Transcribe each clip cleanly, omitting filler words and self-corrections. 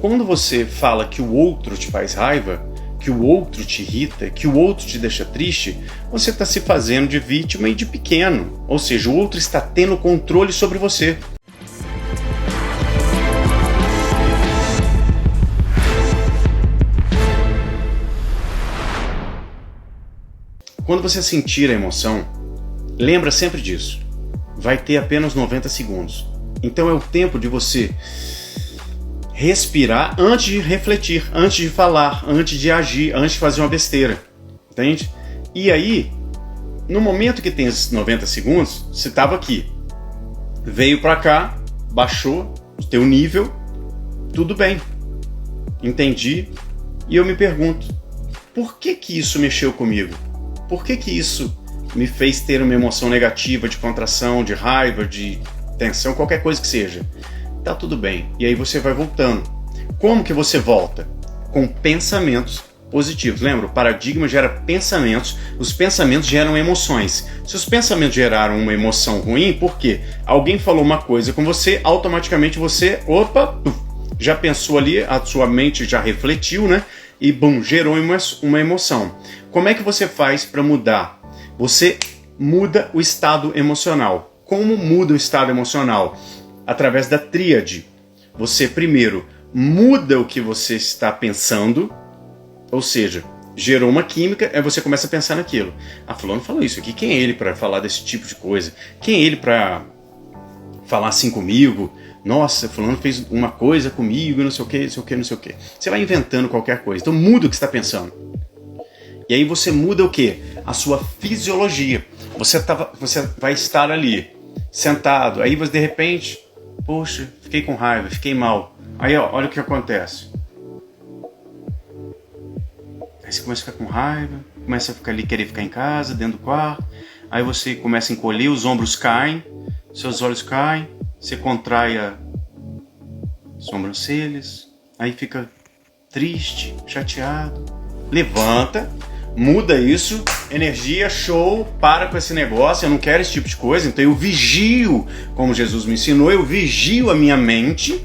quando você fala que o outro te faz raiva, que o outro te irrita, que o outro te deixa triste, você está se fazendo de vítima e de pequeno. Ou seja, o outro está tendo controle sobre você. Quando você sentir a emoção, lembra sempre disso. Vai ter apenas 90 segundos. Então é o tempo de você respirar antes de refletir, antes de falar, antes de agir, antes de fazer uma besteira. Entende? E aí, no momento que tem esses 90 segundos, você estava aqui. Veio para cá, baixou o teu nível, tudo bem. Entendi. E eu me pergunto, por que isso mexeu comigo? Por que isso me fez ter uma emoção negativa, de contração, de raiva, de tensão, qualquer coisa que seja? Tá tudo bem. E aí você vai voltando. Como que você volta? Com pensamentos positivos. Lembra? O paradigma gera pensamentos, os pensamentos geram emoções. Se os pensamentos geraram uma emoção ruim, por quê? Alguém falou uma coisa com você, automaticamente você, já pensou ali, a sua mente já refletiu, né? E bum, gerou uma emoção. Como é que você faz para mudar? Você muda o estado emocional. Como muda o estado emocional? Através da tríade. Você primeiro muda o que você está pensando, ou seja, gerou uma química, aí você começa a pensar naquilo. Ah, fulano falou isso aqui, quem é ele para falar desse tipo de coisa? Quem é ele para falar assim comigo? Nossa, fulano fez uma coisa comigo, não sei o que, não sei o que, não sei o que. Você vai inventando qualquer coisa. Então muda o que você está pensando. E aí você muda o quê? A sua fisiologia. Você vai estar ali, sentado. Aí você de repente, poxa, fiquei com raiva, fiquei mal. Aí ó, olha o que acontece. Aí você começa a ficar com raiva, começa a ficar ali, querer ficar em casa, dentro do quarto. Aí você começa a encolher, os ombros caem, seus olhos caem. Você contrai as sobrancelhas, aí fica triste, chateado. Levanta, muda isso, energia, show, para com esse negócio, eu não quero esse tipo de coisa. Então eu vigio, como Jesus me ensinou, eu vigio a minha mente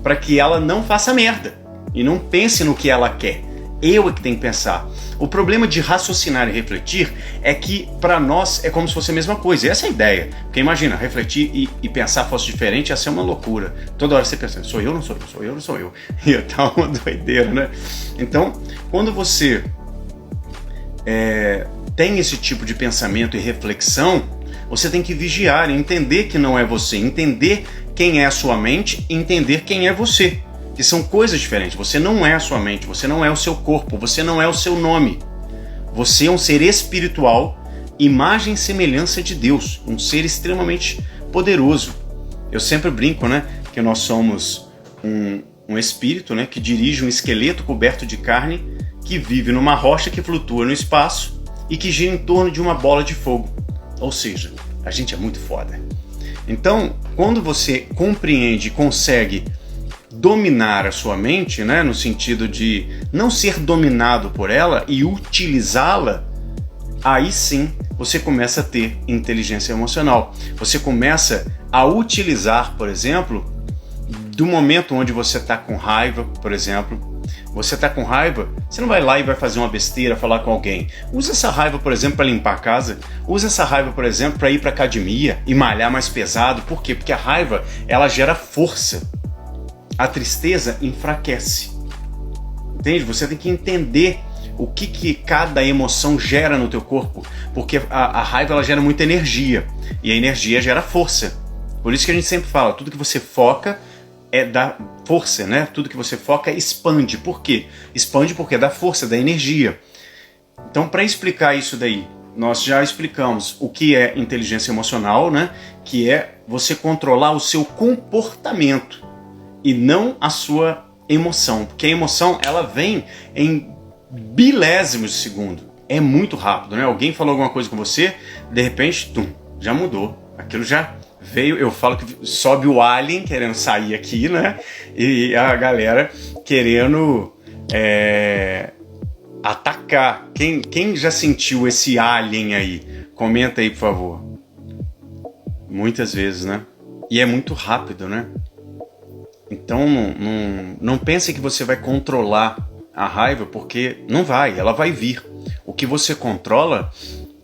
para que ela não faça merda e não pense no que ela quer. Eu é que tenho que pensar. O problema de raciocinar e refletir é que para nós é como se fosse a mesma coisa. Essa é a ideia. Porque imagina, refletir e pensar fosse diferente, ia ser uma loucura. Toda hora você pensa, sou eu, não sou eu, sou eu, não sou eu. Ia tá uma doideira, né? Então, quando você tem esse tipo de pensamento e reflexão, você tem que vigiar e entender que não é você, entender quem é a sua mente e entender quem é você. Que são coisas diferentes. Você não é a sua mente, você não é o seu corpo, você não é o seu nome. Você é um ser espiritual, imagem e semelhança de Deus, um ser extremamente poderoso. Eu sempre brinco, né, que nós somos um espírito, né, que dirige um esqueleto coberto de carne, que vive numa rocha que flutua no espaço e que gira em torno de uma bola de fogo. Ou seja, a gente é muito foda. Então, quando você compreende e consegue dominar a sua mente, né, no sentido de não ser dominado por ela e utilizá-la, aí sim você começa a ter inteligência emocional. Você começa a utilizar, por exemplo, do momento onde você está com raiva, por exemplo. Você está com raiva, você não vai lá e vai fazer uma besteira, falar com alguém. Usa essa raiva, por exemplo, para limpar a casa. Usa essa raiva, por exemplo, para ir para academia e malhar mais pesado. Por quê? Porque a raiva, ela gera força. A tristeza enfraquece. Entende? Você tem que entender o que cada emoção gera no teu corpo, porque a raiva ela gera muita energia e a energia gera força. Por isso que a gente sempre fala, tudo que você foca dá força, né? Tudo que você foca expande. Por quê? Expande porque dá força, dá energia. Então, para explicar isso daí, nós já explicamos o que é inteligência emocional, né? Que é você controlar o seu comportamento e não a sua emoção, porque a emoção ela vem em bilésimos de segundo, é muito rápido, né? Alguém falou alguma coisa com você, de repente, já mudou, aquilo já veio. Eu falo que sobe o alien querendo sair aqui, né? E a galera querendo atacar. Quem já sentiu esse alien aí? Comenta aí, por favor. Muitas vezes, né? E é muito rápido, né? Então não pense que você vai controlar a raiva, porque não vai, ela vai vir. O que você controla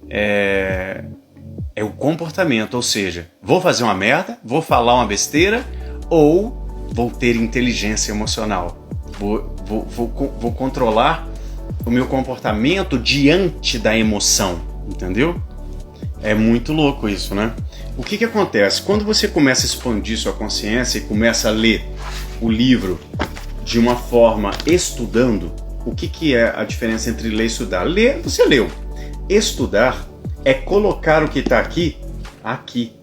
é o comportamento, ou seja, vou fazer uma merda, vou falar uma besteira ou vou ter inteligência emocional. Vou controlar o meu comportamento diante da emoção, entendeu? É muito louco isso, né? O que acontece? Quando você começa a expandir sua consciência e começa a ler o livro de uma forma estudando, o que é a diferença entre ler e estudar? Ler, você leu. Estudar é colocar o que está aqui, aqui.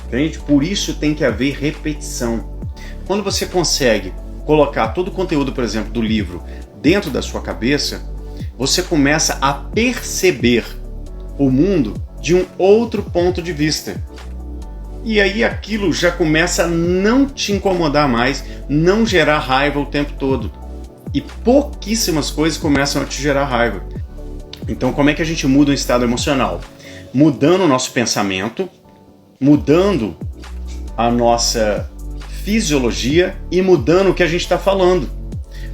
Entende? Por isso tem que haver repetição. Quando você consegue colocar todo o conteúdo, por exemplo, do livro dentro da sua cabeça, você começa a perceber o mundo de um outro ponto de vista. E aí aquilo já começa a não te incomodar mais, não gerar raiva o tempo todo. E pouquíssimas coisas começam a te gerar raiva. Então como é que a gente muda o estado emocional? Mudando o nosso pensamento, mudando a nossa fisiologia e mudando o que a gente está falando.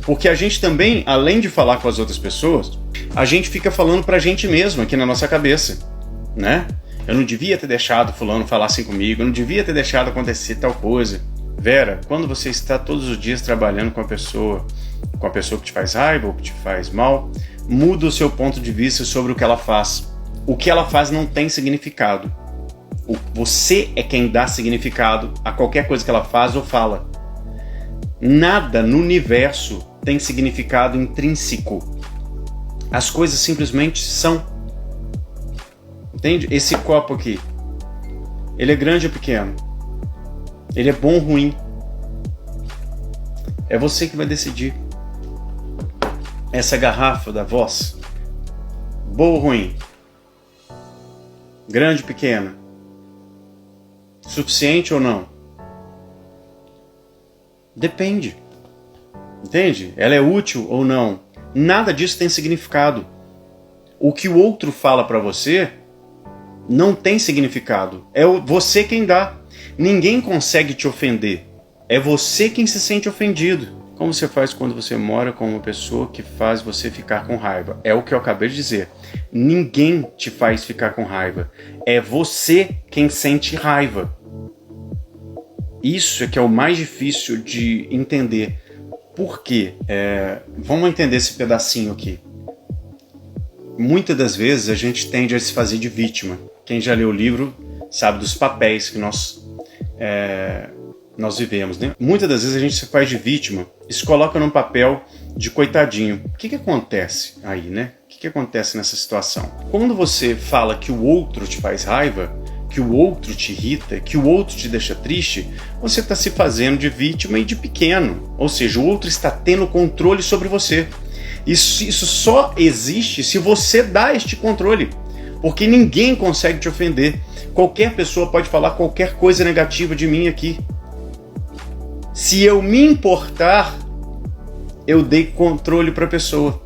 Porque a gente também, além de falar com as outras pessoas, a gente fica falando pra gente mesmo aqui na nossa cabeça, né? Eu não devia ter deixado fulano falar assim comigo, eu não devia ter deixado acontecer tal coisa. Vera, quando você está todos os dias trabalhando com a pessoa que te faz raiva ou que te faz mal, muda o seu ponto de vista sobre o que ela faz. O que ela faz não tem significado. Você é quem dá significado a qualquer coisa que ela faz ou fala. Nada no universo tem significado intrínseco. As coisas simplesmente são. Entende? Esse copo aqui, ele é grande ou pequeno? Ele é bom ou ruim? É você que vai decidir. Essa garrafa da Voss, boa ou ruim? Grande ou pequena? Suficiente ou não? Depende. Entende? Ela é útil ou não? Nada disso tem significado. O que o outro fala para você não tem significado. É você quem dá. Ninguém consegue te ofender. É você quem se sente ofendido. Como você faz quando você mora com uma pessoa que faz você ficar com raiva? É o que eu acabei de dizer. Ninguém te faz ficar com raiva. É você quem sente raiva. Isso é que é o mais difícil de entender. Por quê? Vamos entender esse pedacinho aqui. Muitas das vezes a gente tende a se fazer de vítima. Quem já leu o livro sabe dos papéis que nós vivemos, né? Muitas das vezes a gente se faz de vítima e se coloca num papel de coitadinho. O que acontece aí, né? O que acontece nessa situação? Quando você fala que o outro te faz raiva, que o outro te irrita, que o outro te deixa triste, você está se fazendo de vítima e de pequeno. Ou seja, o outro está tendo controle sobre você. Isso só existe se você dá este controle. Porque ninguém consegue te ofender. Qualquer pessoa pode falar qualquer coisa negativa de mim aqui. Se eu me importar, eu dei controle para a pessoa.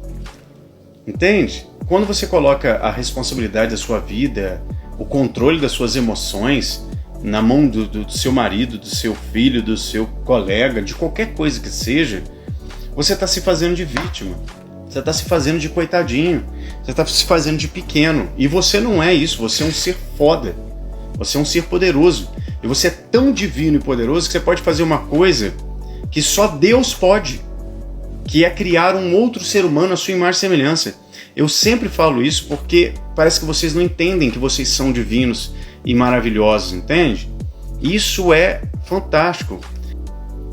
Entende? Quando você coloca a responsabilidade da sua vida, o controle das suas emoções na mão do seu marido, do seu filho, do seu colega, de qualquer coisa que seja, você está se fazendo de vítima. Você está se fazendo de coitadinho. Você está se fazendo de pequeno. E você não é isso. Você é um ser foda. Você é um ser poderoso. E você é tão divino e poderoso que você pode fazer uma coisa que só Deus pode, que é criar um outro ser humano à sua imagem e semelhança. Eu sempre falo isso porque parece que vocês não entendem que vocês são divinos e maravilhosos, entende? Isso é fantástico.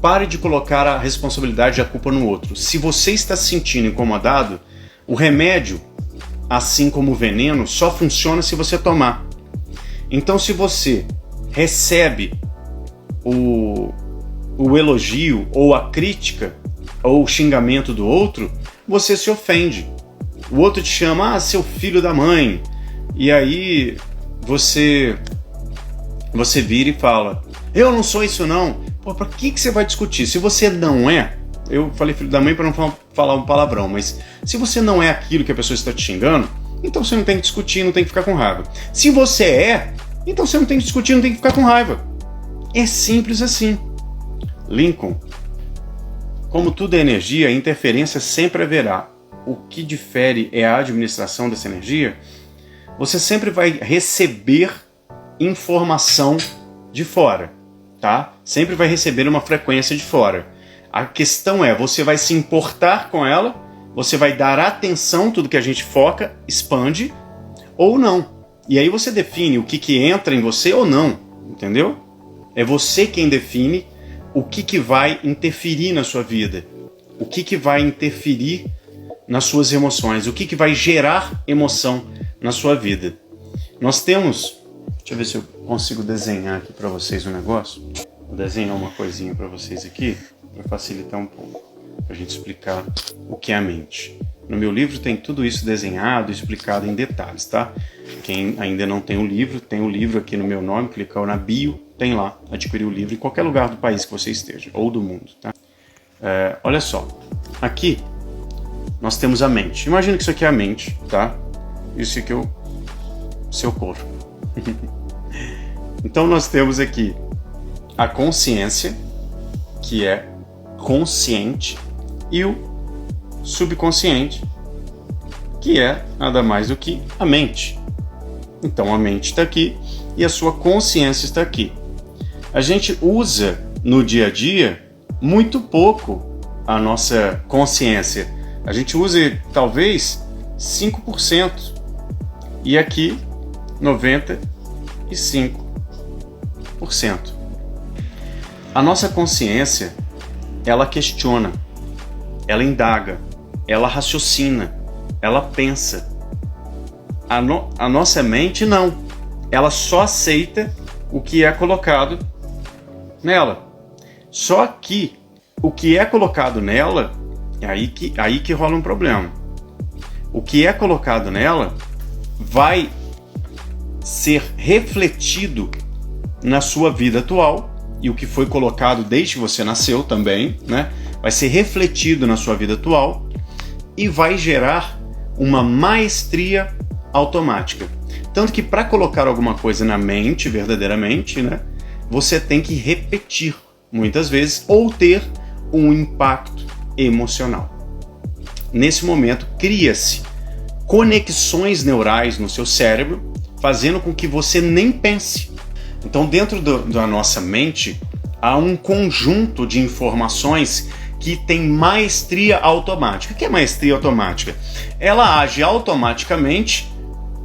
Pare de colocar a responsabilidade e a culpa no outro. Se você está se sentindo incomodado, o remédio, assim como o veneno, só funciona se você tomar. Então, se você recebe o elogio ou a crítica ou o xingamento do outro, você se ofende. O outro te chama, seu filho da mãe. E aí você vira e fala, eu não sou isso não. Pô, pra que você vai discutir? Se você não é, eu falei filho da mãe para não falar um palavrão, mas se você não é aquilo que a pessoa está te xingando, então você não tem que discutir, não tem que ficar com raiva. Se você é, então você não tem que discutir, não tem que ficar com raiva. É simples assim. Lincoln: como tudo é energia, interferência sempre haverá. O que difere é a administração dessa energia. Você sempre vai receber informação de fora, tá? Sempre vai receber uma frequência de fora. A questão é, você vai se importar com ela, você vai dar atenção, tudo que a gente foca, expande, ou não. E aí você define o que entra em você ou não, entendeu? É você quem define o que vai interferir na sua vida, o que vai interferir nas suas emoções, o que vai gerar emoção na sua vida. Nós temos... Deixa eu ver se eu consigo desenhar aqui para vocês um negócio. Vou desenhar uma coisinha para vocês aqui, para facilitar um pouco, para a gente explicar o que é a mente. No meu livro tem tudo isso desenhado, explicado em detalhes, tá? Quem ainda não tem o livro, tem o livro aqui no meu nome, clicou na bio, tem lá, adquirir o livro em qualquer lugar do país que você esteja, ou do mundo, tá? Olha só, aqui nós temos a mente. Imagina que isso aqui é a mente, tá? Isso aqui é o seu corpo. Então nós temos aqui a consciência, que é consciente, e o subconsciente, que é nada mais do que a mente. Então a mente está aqui e a sua consciência está aqui. A gente usa no dia a dia muito pouco a nossa consciência. A gente usa talvez 5%. E aqui 95%. A nossa consciência, ela questiona, ela indaga, ela raciocina, ela pensa. A nossa mente não. Ela só aceita o que é colocado nela. Só que o que é colocado nela, é aí que rola um problema. O que é colocado nela vai ser refletido na sua vida atual, e o que foi colocado desde que você nasceu também, né? Vai ser refletido na sua vida atual e vai gerar uma maestria automática. Tanto que para colocar alguma coisa na mente verdadeiramente, né, você tem que repetir muitas vezes ou ter um impacto emocional. Nesse momento cria-se conexões neurais no seu cérebro, fazendo com que você nem pense. Então, dentro da nossa mente, há um conjunto de informações que tem maestria automática. O que é maestria automática? Ela age automaticamente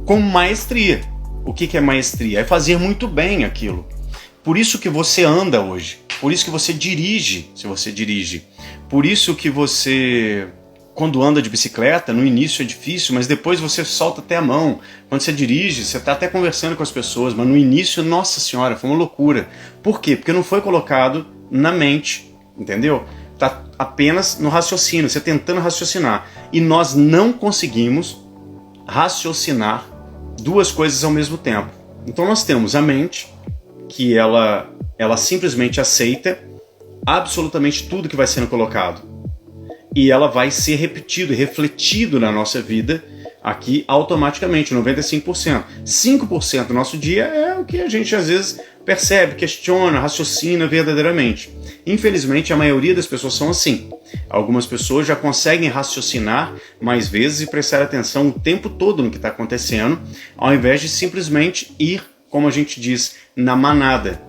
com maestria. O que é maestria? É fazer muito bem aquilo. Por isso que você anda hoje. Por isso que você dirige, se você dirige. Por isso que você, quando anda de bicicleta, no início é difícil, mas depois você solta até a mão. Quando você dirige, você está até conversando com as pessoas, mas no início, nossa senhora, foi uma loucura. Por quê? Porque não foi colocado na mente, entendeu? Está apenas no raciocínio, você tentando raciocinar. E nós não conseguimos raciocinar duas coisas ao mesmo tempo. Então nós temos a mente, que ela simplesmente aceita absolutamente tudo que vai sendo colocado. E ela vai ser repetido e refletido na nossa vida aqui automaticamente, 95%. 5% do nosso dia é o que a gente às vezes percebe, questiona, raciocina verdadeiramente. Infelizmente, a maioria das pessoas são assim. Algumas pessoas já conseguem raciocinar mais vezes e prestar atenção o tempo todo no que está acontecendo, ao invés de simplesmente ir, como a gente diz, na manada.